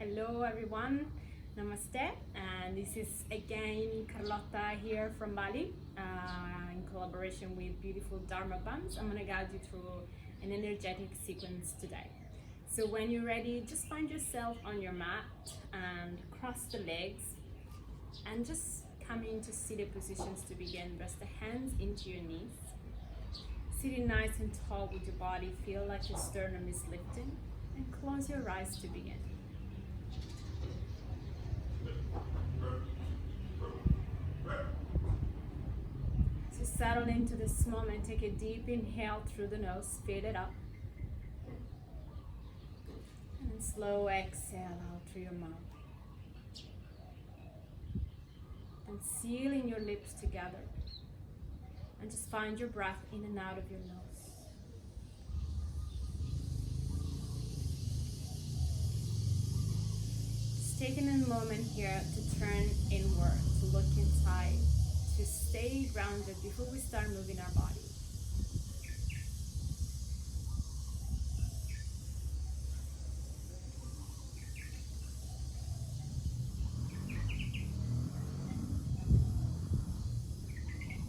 Hello everyone, namaste, and this is again Carlotta here from Bali in collaboration with beautiful Dharma Buns. I'm gonna guide you through an energetic sequence today. So when you're ready, just find yourself on your mat and cross the legs and just come into seated positions to begin. Rest the hands into your knees. Sitting nice and tall with your body, feel like your sternum is lifting, and close your eyes to begin. So settle into this moment, take a deep inhale through the nose, fill it up, and then slow exhale out through your mouth. And sealing your lips together, and just find your breath in and out of your nose. Just taking a moment here to turn inward, to look inside, to stay grounded before we start moving our body.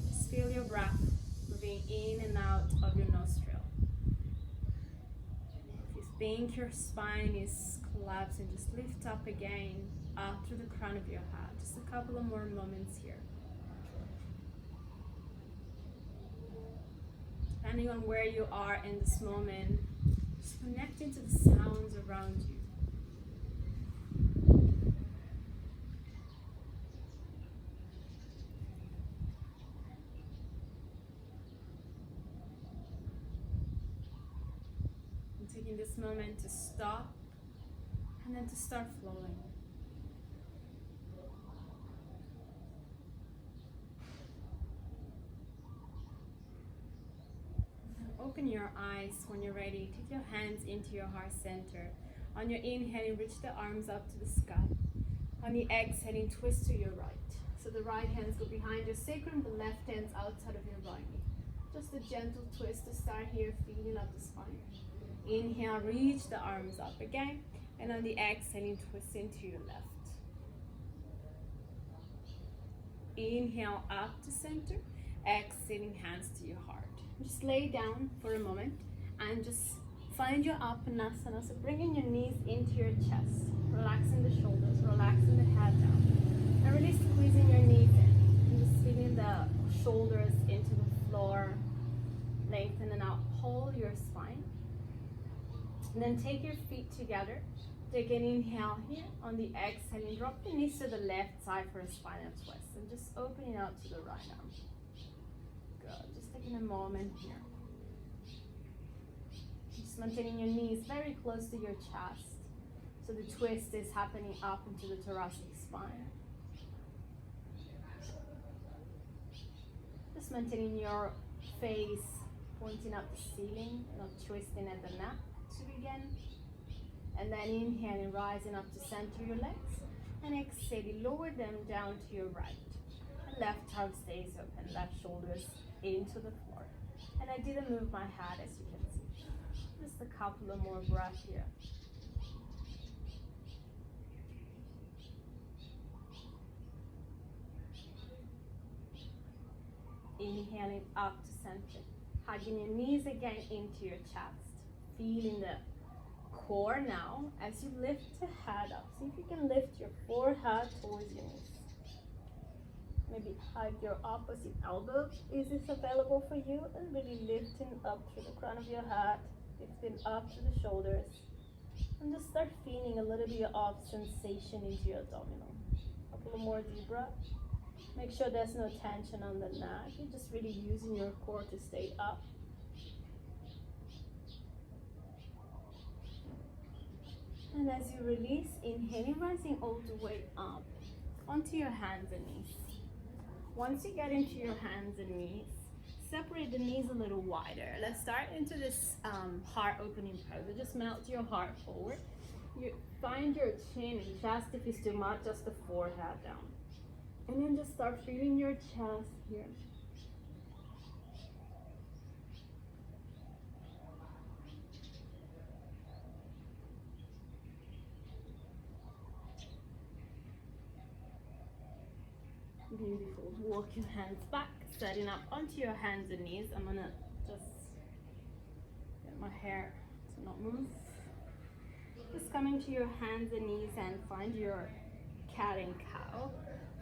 Just feel your breath moving in and out of your nostril. If you think your spine is collapsing, just lift up again, up through the crown of your head. Just a couple of more moments here. Depending on where you are in this moment, just connecting to the sounds around you. And taking this moment to stop and then to start flowing. Open your eyes when you're ready. Take your hands into your heart center. On your inhaling, reach the arms up to the sky. On the exhaling, twist to your right. So the right hands go behind your sacrum, the left hand's outside of your right knee. Just a gentle twist to start here, feeling up the spine. Inhale, reach the arms up again. And on the exhaling, twist into your left. Inhale up to center. Exhaling, hands to your heart. Just lay down for a moment and just find your Apanasana. So bringing your knees into your chest, relaxing the shoulders, relaxing the head down, and really squeezing your knees in. And just feeling the shoulders into the floor, lengthen and out, hold your spine. And then take your feet together. Take an inhale here. On the exhaling, drop the knees to the left side for a spinal twist. And just opening out to the right arm. Good. Just taking a moment here. Just maintaining your knees very close to your chest. So the twist is happening up into the thoracic spine. Just maintaining your face pointing up the ceiling, not twisting at the neck to begin. And then inhaling, rising up to center your legs. And exhaling, lower them down to your right. And left arm stays open, left shoulders into the floor. And I didn't move my head, as you can see. Just a couple of more breaths here. Inhaling up to center. Hugging your knees again into your chest. Feeling the core now as you lift the head up. See if you can lift your forehead towards your knees. Maybe hug your opposite elbow. Is this available for you? And really lifting up through the crown of your head, lifting up to the shoulders. And just start feeling a little bit of sensation into your abdominal. A couple of more deep breaths. Make sure there's no tension on the neck. You're just really using your core to stay up. And as you release, inhaling, rising all the way up onto your hands and knees. Once you get into your hands and knees, separate the knees a little wider. Let's start into this heart opening pose. Just melt your heart forward. You find your chin and chest if it's too much, just the forehead down. And then just start feeling your chest here. Beautiful. Walk your hands back, setting up onto your hands and knees. I'm gonna just get my hair to not move. Just coming to your hands and knees and find your cat and cow.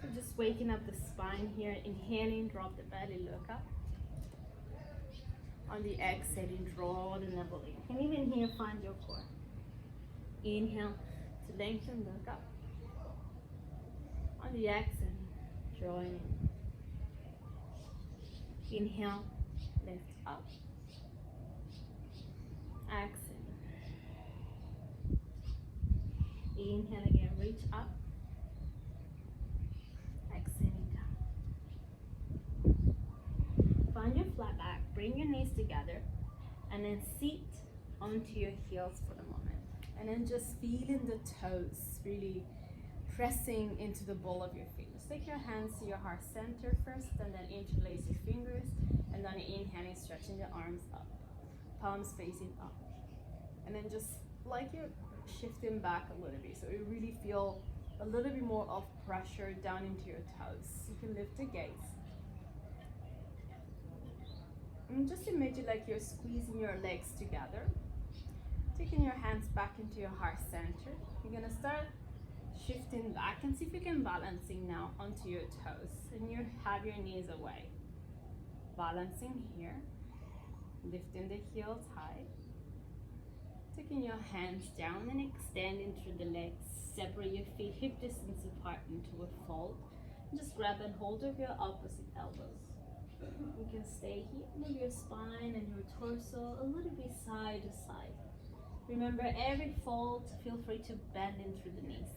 So just waking up the spine here, inhaling, drop the belly, look up. On the exhaling, draw the navel in. And even here, find your core. Inhale to lengthen, look up. On the exhale, drawing in. Inhale, lift up. Exhale. Inhale again, reach up. Exhaling down. Find your flat back, bring your knees together, and then sit onto your heels for the moment. And then just feeling the toes really pressing into the ball of your feet. Just take your hands to your heart center first, and then interlace your fingers, and then inhaling, stretching the arms up, palms facing up. And then just like you're shifting back a little bit, so you really feel a little bit more of pressure down into your toes. You can lift the gaze. And just imagine like you're squeezing your legs together. Taking your hands back into your heart center. You're gonna start shifting back and see if you can balancing now onto your toes. And you have your knees away. Balancing here. Lifting the heels high. Taking your hands down and extending through the legs. Separate your feet hip distance apart into a fold. And just grab and hold of your opposite elbows. You can stay here. Move your spine and your torso a little bit side to side. Remember, every fold, feel free to bend in through the knees.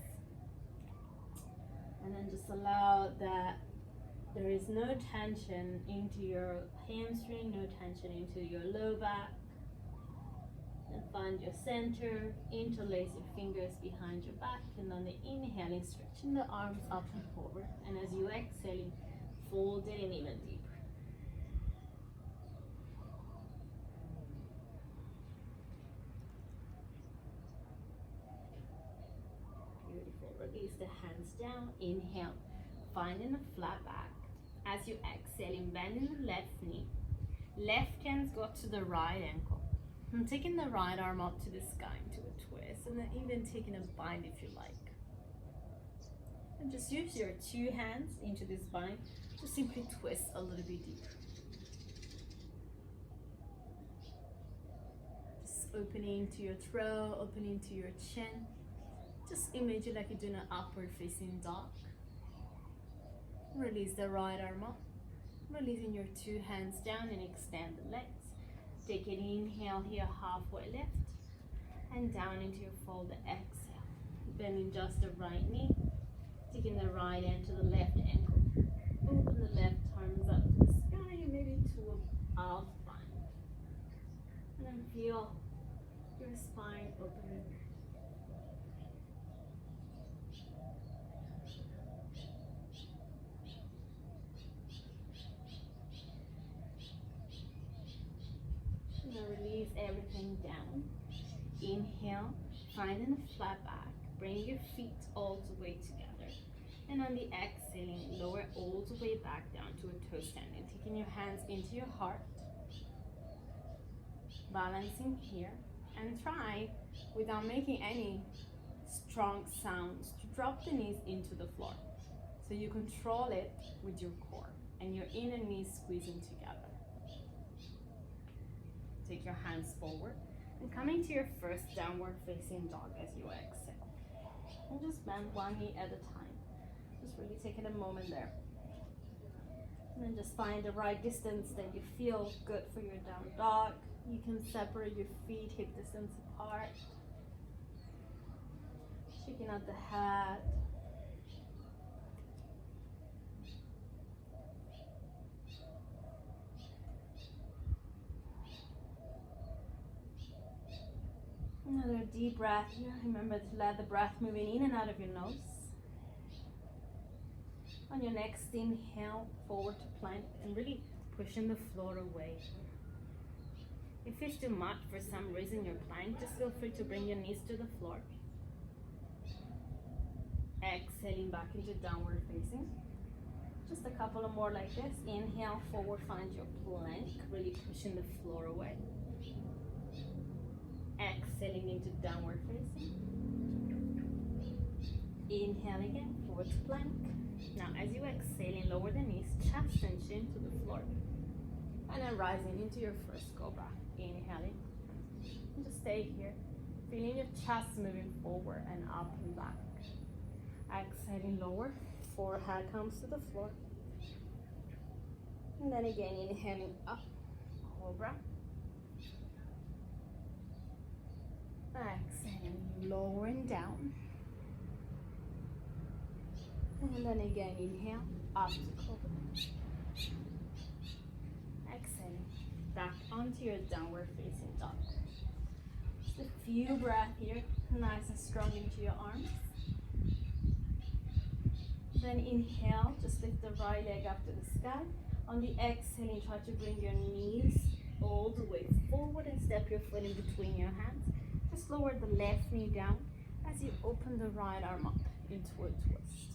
And then just allow that there is no tension into your hamstring, no tension into your low back. And find your center, interlace your fingers behind your back, and on the inhaling, stretching the arms up and forward. And as you exhaling, fold it in even deeper. Release the hands down. Inhale, finding a flat back. As you exhaling, bending the left knee. Left hands go to the right ankle. I'm taking the right arm up to the sky into a twist, and then even taking a bind if you like. And just use your two hands into this bind to simply twist a little bit deeper. Just opening to your throat, opening to your chin. Just imagine like you're doing an upward facing dog. Release the right arm up. Releasing your two hands down and extend the legs. Take an inhale here, halfway lift. And down into your fold, exhale. Bending just the right knee. Taking the right hand to the left ankle. Open the left arms up to the sky, maybe to a half bind. And then feel your spine opening. Release everything down. Inhale, finding a flat back. Bring your feet all the way together. And on the exhaling, lower all the way back down to a toe standing. Taking your hands into your heart. Balancing here. And try, without making any strong sounds, to drop the knees into the floor. So you control it with your core. And your inner knees squeezing together. Take your hands forward and coming to your first downward facing dog as you exhale. And just bend one knee at a time. Just really taking a moment there. And then just find the right distance that you feel good for your down dog. You can separate your feet hip distance apart. Shaking out the head. Another deep breath here. Remember to let the breath moving in and out of your nose. On your next inhale, forward to plank and really pushing the floor away. If it's too much for some reason your plank, just feel free to bring your knees to the floor. Exhaling back into downward facing. Just a couple of more like this. Inhale, forward, find your plank, really pushing the floor away. Exhaling into downward facing. Inhale again, forward to plank. Now as you exhale, lower the knees, chest and chin to the floor. And then rising into your first cobra. Inhaling. And just stay here. Feeling your chest moving forward and up and back. Exhaling, lower. Forehead comes to the floor. And then again, inhaling up. Cobra. Exhaling, lowering down. And then again, inhale, up to cobra. Exhaling, back onto your downward facing dog. Just a few breaths here, nice and strong into your arms. Then inhale, just lift the right leg up to the sky. On the exhaling, try to bring your knees all the way forward and step your foot in between your hands. Just lower the left knee down as you open the right arm up into a twist.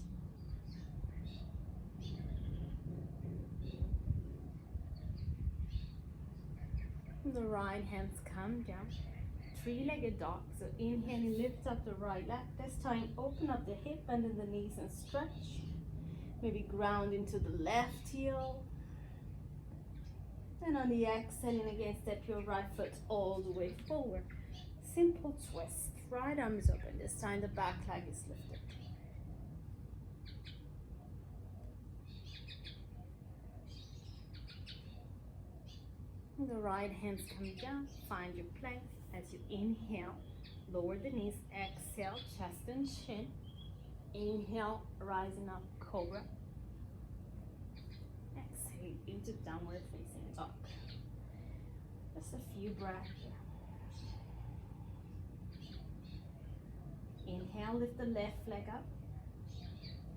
The right hands come down. Three-legged dog. So inhaling, lift up the right leg. This time, open up the hip, bend in the knees and stretch. Maybe ground into the left heel. And on the exhaling again, step your right foot all the way forward. Simple twist. Right arm is open. This time the back leg is lifted. The right hands come down. Find your plank. As you inhale, lower the knees. Exhale, chest and chin. Inhale, rising up, cobra. Exhale into downward facing dog. Just a few breaths here. Inhale, lift the left leg up.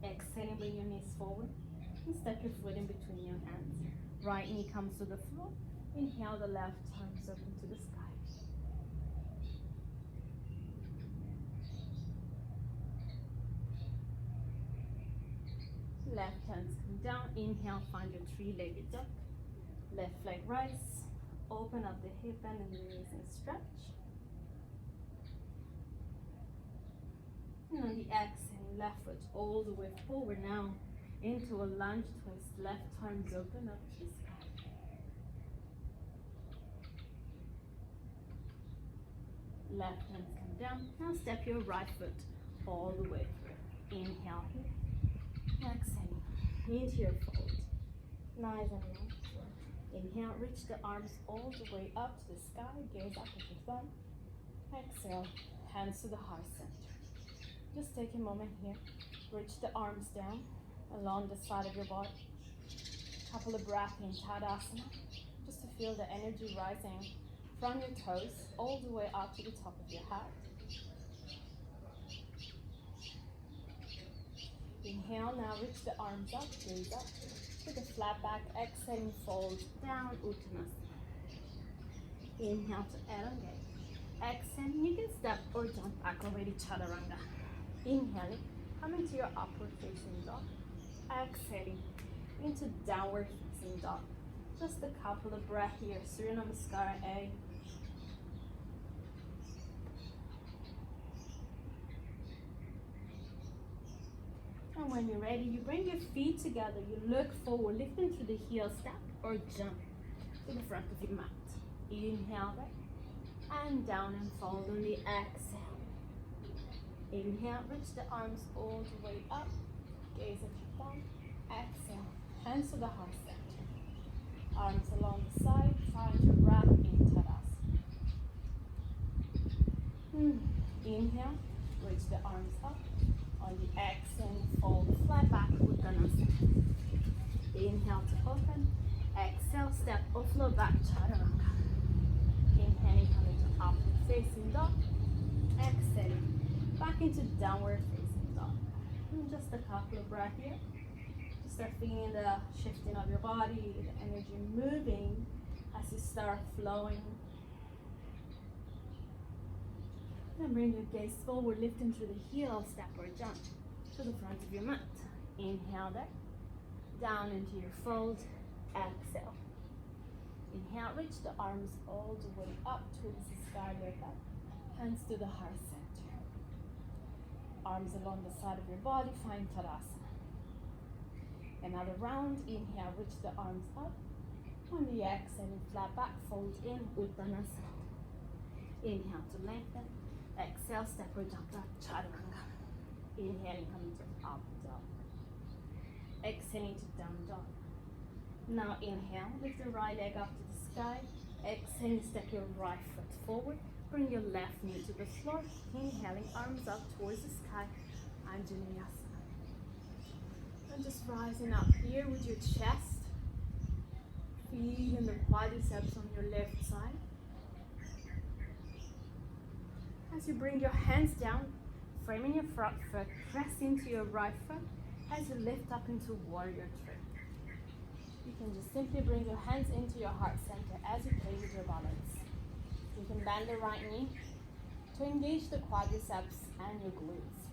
Exhale, bring your knees forward. And step your foot in between your hands. Right knee comes to the floor. Inhale, the left arms up into the sky. Left hands come down. Inhale, find your three-legged duck. Left leg rise. Open up the hip bend and the knees and stretch. And on the exhale, left foot all the way forward now into a lunge twist. Left arms open up to the sky. Left hands come down. Now step your right foot all the way through. Inhale here. Exhale into your fold. Nice and long. Inhale, reach the arms all the way up to the sky. Gaze up at your thumb. Exhale, hands to the heart center. Just take a moment here. Reach the arms down along the side of your body. Couple of breaths in Tadasana. Just to feel the energy rising from your toes all the way up to the top of your head. Inhale, now reach the arms up, gaze up. With a flat back, exhaling, fold down, Uttanasana. Inhale to elongate. Exhale, you can step or jump back over to Chaturanga. Inhaling, come into your upward facing dog. Exhaling, into downward facing dog. Just a couple of breaths here, Surya Namaskara A. And when you're ready, you bring your feet together, you look forward, lift them to the heel, step or jump to the front of your mat. Inhale back and down and fold on the exhale. Inhale, reach the arms all the way up, gaze at your thumb. Exhale, hands to the heart center. Arms along the side, find your breath in Tadasana. Inhale, reach the arms up. On the exhale, fold flat back, Uttanasana. Inhale to open. Exhale, step or float back, Chaturanga. Inhaling, come into upward facing dog. Exhaling, back into downward facing dog. And just a couple of breaths here. Just start feeling the shifting of your body, the energy moving as you start flowing. Then bring your gaze forward, lifting through the heel, step or jump to the front of your mat. Inhale there. Down into your fold, exhale. Inhale, reach the arms all the way up towards the sky like that. Hands to the heart center. Arms along the side of your body, find Tadasana. Another round, inhale, reach the arms up. On the exhale, flat back, fold in, Uttanasana. Inhale to lengthen. Exhale, step or jump up, Chaturanga. Inhaling, coming to up dog. Exhaling to down dog. Now inhale, lift the right leg up to the sky. Exhale, step your right foot forward. Bring your left knee to the floor. Inhaling, arms up towards the sky. Vinyasa. And just rising up here with your chest. Feeling the quadriceps on your left side. As you bring your hands down, framing your front foot, press into your right foot as you lift up into warrior three. You can just simply bring your hands into your heart center as you play with your balance. You can bend the right knee to engage the quadriceps and your glutes.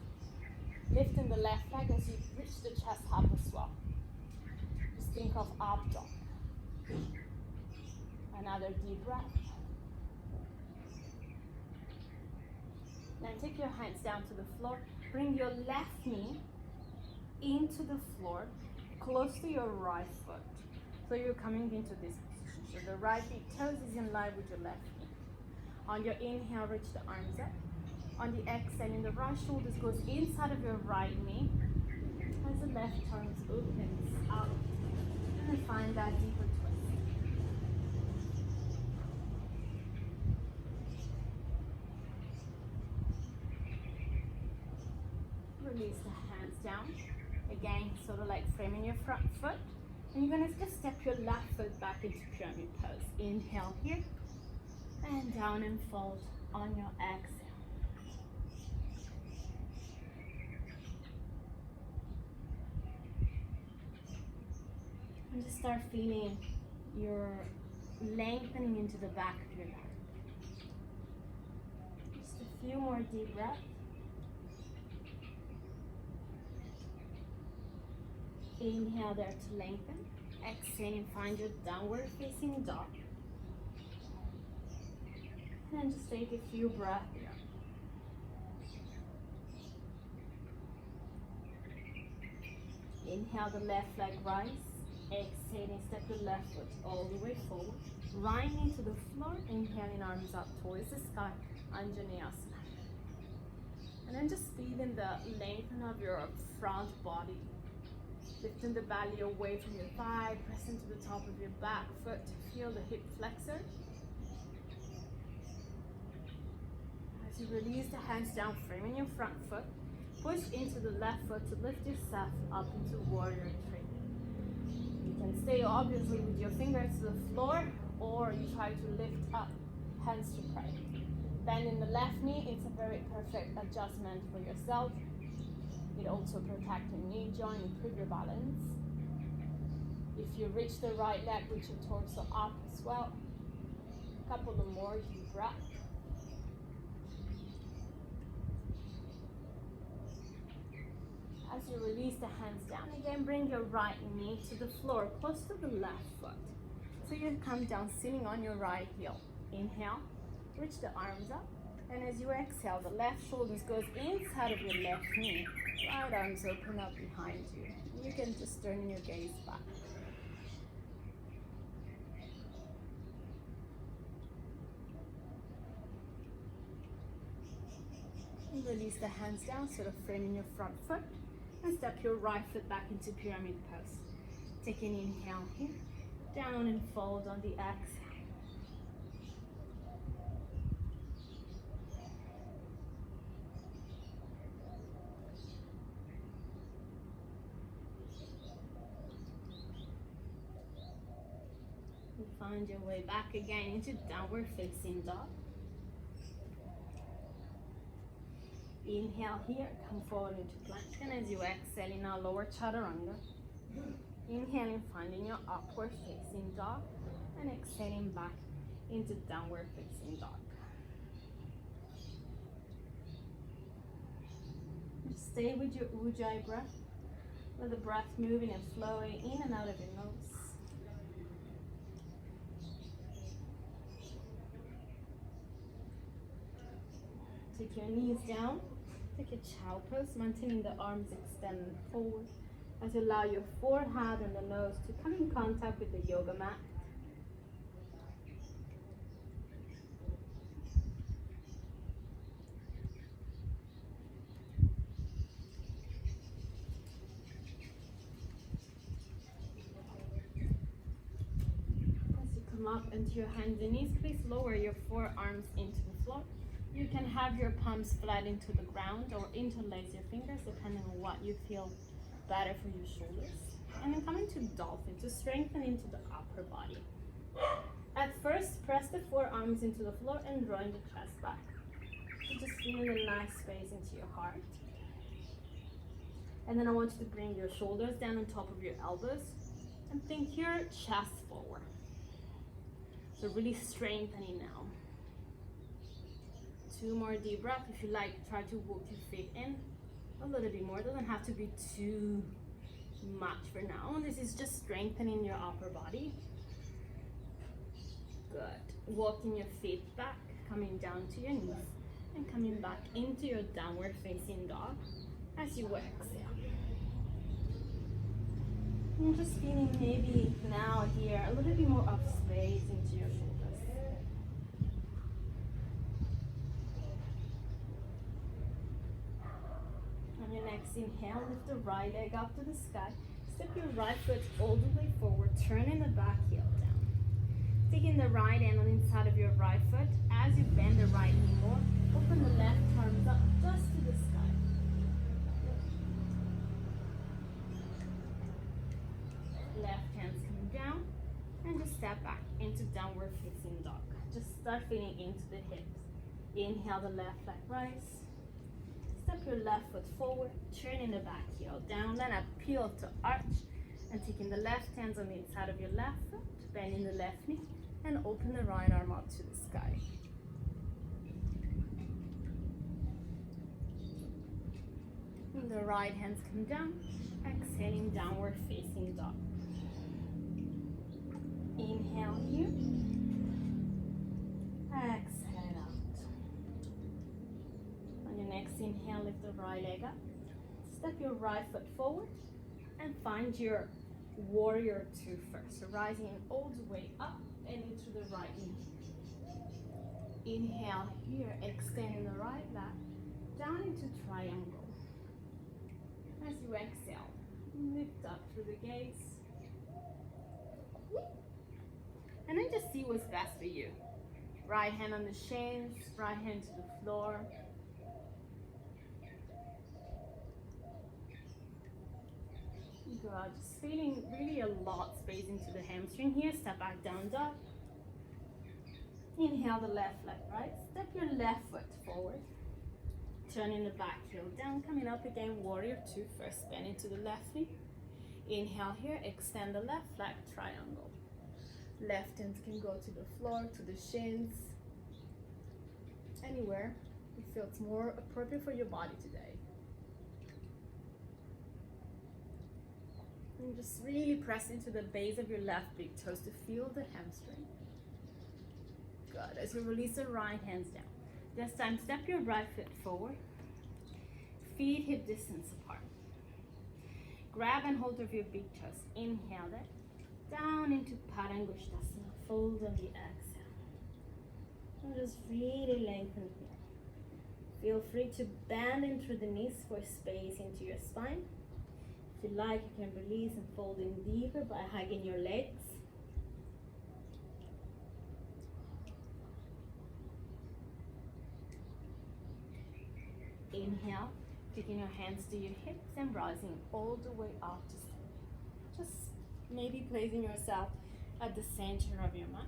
Lifting the left leg as you reach the chest up as well. Just think of up dog. Another deep breath. Then take your hands down to the floor. Bring your left knee into the floor, close to your right foot. So you're coming into this position. So the right big toes is in line with your left knee. On your inhale, reach the arms up. On the exhale, the right shoulders goes inside of your right knee. As the left arms opens out. And find that deeper twist. Release the hands down. Again, sort of like framing your front foot. And you're going to just step your left foot back into pyramid pose. Inhale here. And down and fold on your exhale. And just start feeling your lengthening into the back of your back. Just a few more deep breaths. Inhale there to lengthen. Exhaling, find your downward facing dog. And then just take a few breaths here. Inhale the left leg rise. Exhaling, step your left foot all the way forward. Right knee to the floor. Inhaling, arms up towards the sky. Anjaneyasana. And then just feeling the lengthening of your front body. Lifting the belly away from your thigh, pressing to the top of your back foot to feel the hip flexor. As you release the hands down, framing your front foot, push into the left foot to lift yourself up into warrior three. You can stay obviously with your fingers to the floor, or you try to lift up, hands to pray. Bending the left knee, it's a very perfect adjustment for yourself. It also protects your knee joint, improve your balance. If you reach the right leg, reach your torso up as well. A couple of more deep breaths. As you release the hands down again, bring your right knee to the floor, close to the left foot. So you come down sitting on your right heel. Inhale, reach the arms up. And as you exhale, the left shoulders goes inside of your left knee. Right arms open up behind you. You can just turn your gaze back. And release the hands down, sort of framing your front foot. And step your right foot back into pyramid pose. Take an inhale here. Down and fold on the exhale. Find your way back again into downward facing dog. Inhale here, come forward into plank. And as you exhale in our lower chaturanga, inhaling, finding your upward facing dog. And exhaling back into downward facing dog. Stay with your Ujjayi breath. Let the breath moving and flowing in and out of your nose. Take your knees down. Take a child pose, maintaining the arms extended forward as you allow your forehead and the nose to come in contact with the yoga mat. As you come up into your hands and knees, please lower your forearms into the floor. You can have your palms flat into the ground or interlace your fingers depending on what you feel better for your shoulders. And then come into dolphin to strengthen into the upper body. At first, press the forearms into the floor and drawing the chest back. So just feeling a nice space into your heart. And then I want you to bring your shoulders down on top of your elbows and think your chest forward. So really strengthening now. 2 more deep breaths. If you like, try to walk your feet in a little bit more. It doesn't have to be too much for now. This is just strengthening your upper body. Good. Walking your feet back, coming down to your knees, and coming back into your downward facing dog as you exhale. And just feeling maybe now here a little bit more of space into your shoulders. On your next inhale, lift the right leg up to the sky. Step your right foot all the way forward, turning the back heel down. Taking the right hand on the inside of your right foot. As you bend the right knee more, open the left arms up just to the sky. Left hands come down and just step back into downward facing dog. Just start feeling into the hips. Inhale, the left leg rise. Step your left foot forward, turning the back heel down, then appeal to arch, and taking the left hands on the inside of your left foot, bending the left knee, and open the right arm up to the sky. And the right hands come down, exhaling downward facing dog. Inhale here, exhale out. On your next inhale, lift the right leg up. Step your right foot forward and find your warrior 2 first. So rising all the way up and into the right knee. Inhale here, extending the right leg down into triangle. As you exhale, lift up through the gaze. And then just see what's best for you. Right hand on the shins, right hand to the floor. Good. Just feeling really a lot space into the hamstring here. Step back, down dog. Inhale the left leg, right? Step your left foot forward. Turning the back heel down, coming up again, warrior 2 first. Bend into the left knee. Inhale here, extend the left leg, triangle. Left hand can go to the floor, to the shins. Anywhere it feels more appropriate for your body today. And just really press into the base of your left big toes to feel the hamstring. Good. As you release the right hands down. This time, step your right foot forward. Feet hip distance apart. Grab and hold of your big toes. Inhale that. Down into Padangusthasana. Fold on the exhale. And just really lengthen here. Feel free to bend in through the knees for space into your spine. If you like, you can release and fold in deeper by hugging your legs. Inhale, taking your hands to your hips and rising all the way up to center. Just maybe placing yourself at the center of your mat.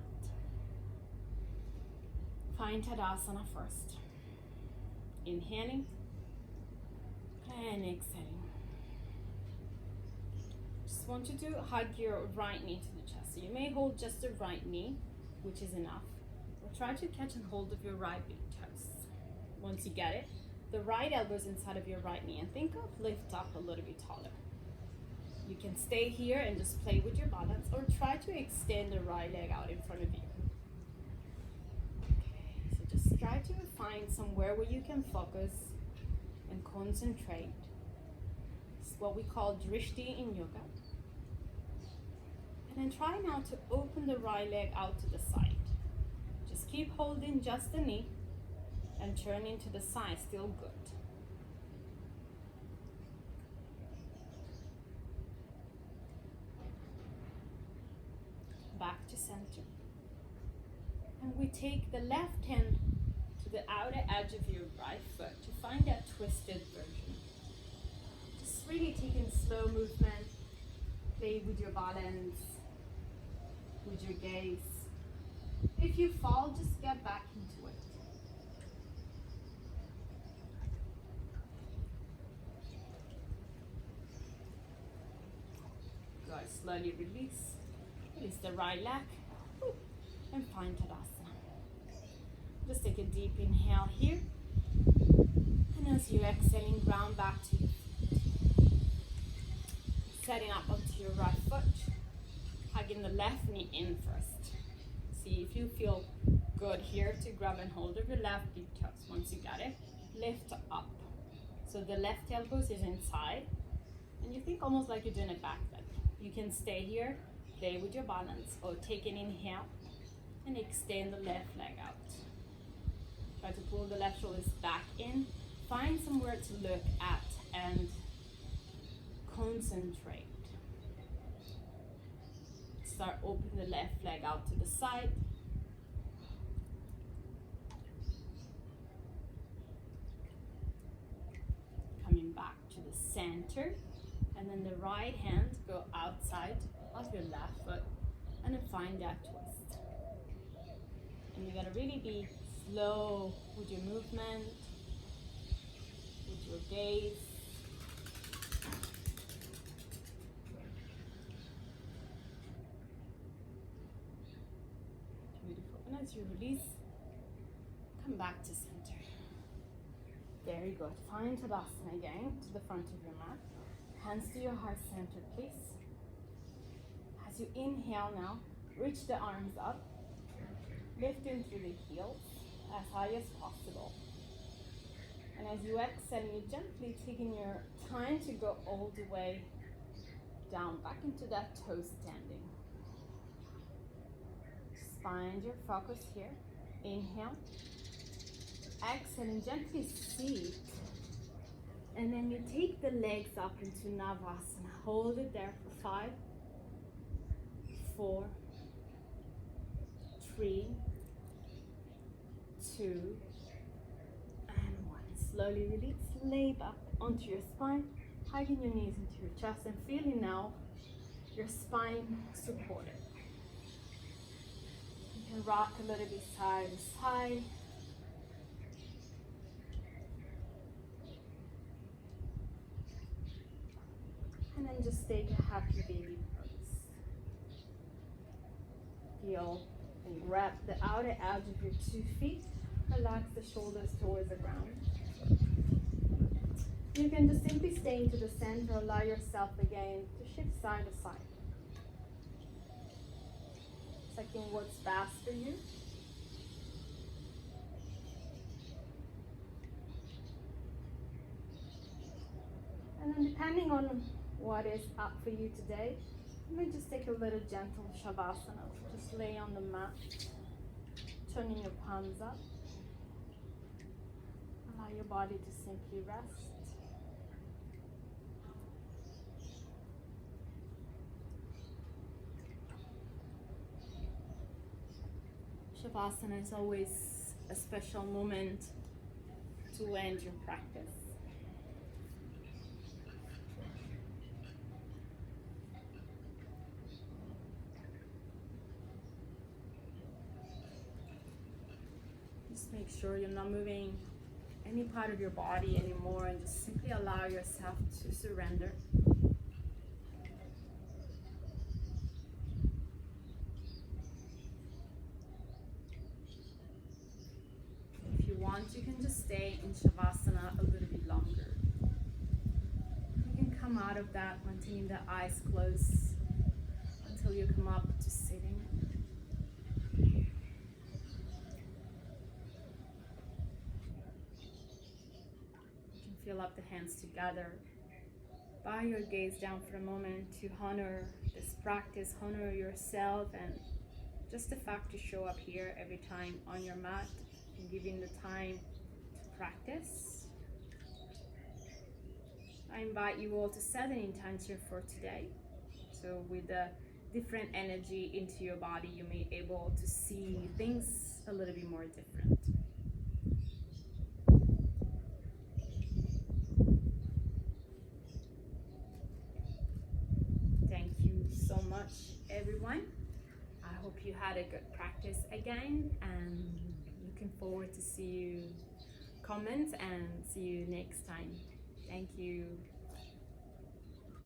Find Tadasana first. Inhaling and exhaling. Just want you to hug your right knee to the chest. So you may hold just the right knee, which is enough. Or try to catch and hold of your right big toes. Once you get it, the right elbow's inside of your right knee, and think of lift up a little bit taller. You can stay here and just play with your balance, or try to extend the right leg out in front of you. Okay, so just try to find somewhere where you can focus and concentrate. It's what we call drishti in yoga. And then try now to open the right leg out to the side. Just keep holding just the knee and turning to the side, still good. Back to center. And we take the left hand to the outer edge of your right foot to find that twisted version. Just really taking slow movement, play with your balance, with your gaze. If you fall, just get back into it. Good, slowly release. Release the right leg and find Tadasana. Just take a deep inhale here. And as you exhaling, ground back to your feet. Setting up onto your right foot. Hugging the left knee in first. See if you feel good here to grab and hold of your left deep toes. Once you got it, lift up. So the left elbow is inside. And you think almost like you're doing a back bend. You can stay here. Play with your balance, or take an inhale and extend the left leg out. Try to pull the left shoulders back in. Find somewhere to look at and concentrate. Start opening the left leg out to the side. Coming back to the center, and then the right hand go outside of your left foot and then find that twist. And you gotta really be slow with your movement, with your gaze. Beautiful. And as you release, come back to center. Very good. Find Tadasana again to the front of your mat. Hands to your heart center, please. As you inhale now, reach the arms up, lifting through the heels as high as possible. And as you exhale, you're gently taking your time to go all the way down, back into that toe standing. Just find your focus here. Inhale. Exhale and gently seat. And then you take the legs up into Navasana. Hold it there for 5, 4, 3, 2, and 1. Slowly release, lay back onto your spine, hugging your knees into your chest and feeling now your spine supported. You can rock a little bit side to side. And then just take a happy baby pose. Feel and grab the outer edge of your 2 feet. Relax the shoulders towards the ground. You can just simply stay into the center. Allow yourself again to shift side to side. Checking what's best for you. And then depending on what is up for you today, you may just take a little gentle shavasana. Just lay on the mat, turning your palms up. Allow your body to simply rest. Shavasana is always a special moment to end your practice. Make sure you're not moving any part of your body anymore, and just simply allow yourself to surrender. If you want, you can just stay in Shavasana a little bit longer. You can come come out of that, maintaining the eyes closed until you come up to sitting. You can feel up the hands together. Bow your gaze down for a moment to honor this practice, honor yourself, and just the fact to show up here every time on your mat and giving the time to practice. I invite you all to set an intention for today. So with the different energy into your body, you may be able to see things a little bit more different. Thank you so much, everyone. I hope you had a good practice again, and looking forward to see you comment and see you next time. Thank you.